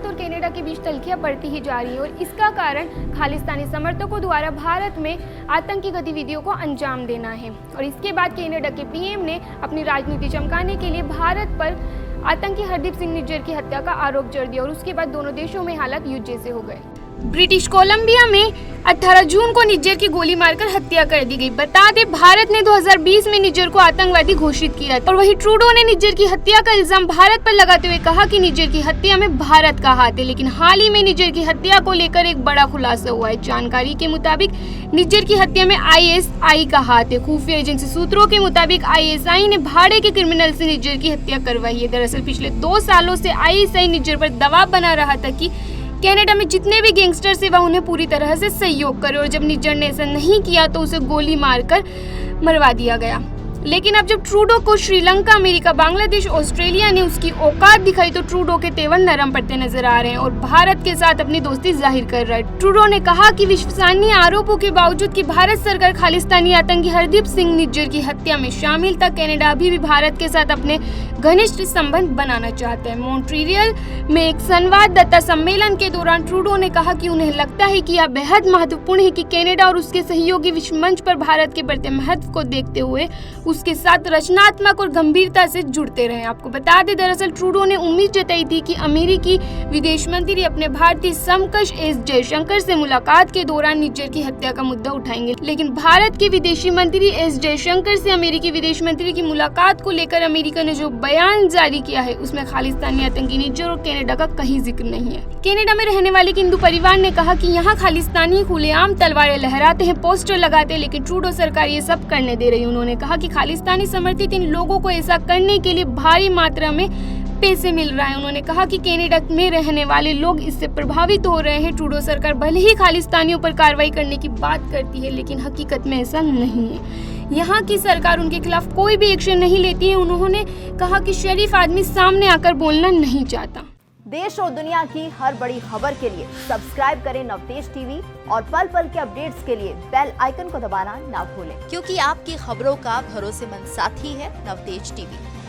भारत और कनाडा के बीच तल्खियां बढ़ती ही जा रही है और इसका कारण खालिस्तानी समर्थकों द्वारा भारत में आतंकी गतिविधियों को अंजाम देना है। और इसके बाद कनाडा के पीएम ने अपनी राजनीति चमकाने के लिए भारत पर आतंकी हरदीप सिंह निज्जर की हत्या का आरोप जड़ दिया और उसके बाद दोनों देशों में हालात युद्ध जैसे हो गए। ब्रिटिश कोलंबिया में 18 जून को निज्जर की गोली मारकर हत्या कर दी गई। बता दें, भारत ने 2020 में निज्जर को आतंकवादी घोषित किया और वहीं ट्रूडो ने निज्जर की हत्या का इल्जाम भारत पर लगाते हुए कहा कि निज्जर की हत्या में भारत का हाथ है। लेकिन हाल ही में निज्जर की हत्या को लेकर एक बड़ा खुलासा हुआ है। जानकारी के मुताबिक निज्जर की हत्या में ISI का हाथ है। खुफिया एजेंसी सूत्रों के मुताबिक ISI ने भाड़े के क्रिमिनल से निज्जर की हत्या करवाई है। दरअसल पिछले 2 सालों से ISI निज्जर पर दबाव बना रहा था कि कनाडा में जितने भी गैंगस्टर्स है वह उन्हें पूरी तरह से सहयोग करे और जब निज्जर ने ऐसा नहीं किया तो उसे गोली मारकर मरवा दिया गया। लेकिन अब जब ट्रूडो को श्रीलंका, अमेरिका, बांग्लादेश, ऑस्ट्रेलिया ने उसकी औकात दिखाई तो ट्रूडो के तेवर नरम पड़ते नजर आ रहे हैं और भारत के साथ अपनी दोस्ती जाहिर कर रहा है। ट्रूडो ने कहा कि विश्वसनीय आरोपों के बावजूद कि भारत सरकार खालिस्तानी आतंकी हरदीप सिंह निज्जर की हत्या में शामिल था, कनाडा अभी भी भारत के साथ अपने घनिष्ठ संबंध बनाना चाहता है। मॉन्ट्रियल में एक संवाददाता सम्मेलन के दौरान ट्रूडो ने कहा कि उन्हें लगता है कि यह बेहद महत्वपूर्ण है कि कनाडा और उसके सहयोगी विश्व मंच पर भारत के बढ़ते महत्व को देखते हुए उसके साथ रचनात्मक और गंभीरता से जुड़ते रहे। आपको बता दें, दरअसल ट्रूडो ने उम्मीद जताई थी कि अमेरिकी विदेश मंत्री अपने भारतीय समकक्ष एस जयशंकर से मुलाकात के दौरान निज्जर की हत्या का मुद्दा उठाएंगे। लेकिन भारत के विदेशी मंत्री एस जयशंकर से अमेरिकी विदेश मंत्री की मुलाकात को लेकर अमेरिका ने जो बयान जारी किया है उसमें खालिस्तानी आतंकी निज्जर और कनाडा का कहीं जिक्र नहीं है। कनाडा में रहने वाले हिंदू परिवार ने कहा कि यहाँ खालिस्तानी खुलेआम तलवारें लहराते हैं, पोस्टर लगाते हैं, लेकिन ट्रूडो सरकार ये सब करने दे रही है। उन्होंने कहा कि खालिस्तानी समर्थित इन लोगों को ऐसा करने के लिए भारी मात्रा में पैसे मिल रहा है। उन्होंने कहा कि कनाडा में रहने वाले लोग इससे प्रभावित हो रहे हैं। ट्रूडो सरकार भले ही खालिस्तानियों पर कार्रवाई करने की बात करती है, लेकिन हकीकत में ऐसा नहीं है। यहाँ की सरकार उनके खिलाफ कोई भी एक्शन नहीं लेती है। उन्होंने कहा कि शरीफ आदमी सामने आकर बोलना नहीं चाहता। देश और दुनिया की हर बड़ी खबर के लिए सब्सक्राइब करें नवतेज टीवी और पल पल के अपडेट्स के लिए बेल आइकन को दबाना ना भूलें, क्योंकि आपकी खबरों का भरोसेमंद साथी है नवतेज टीवी।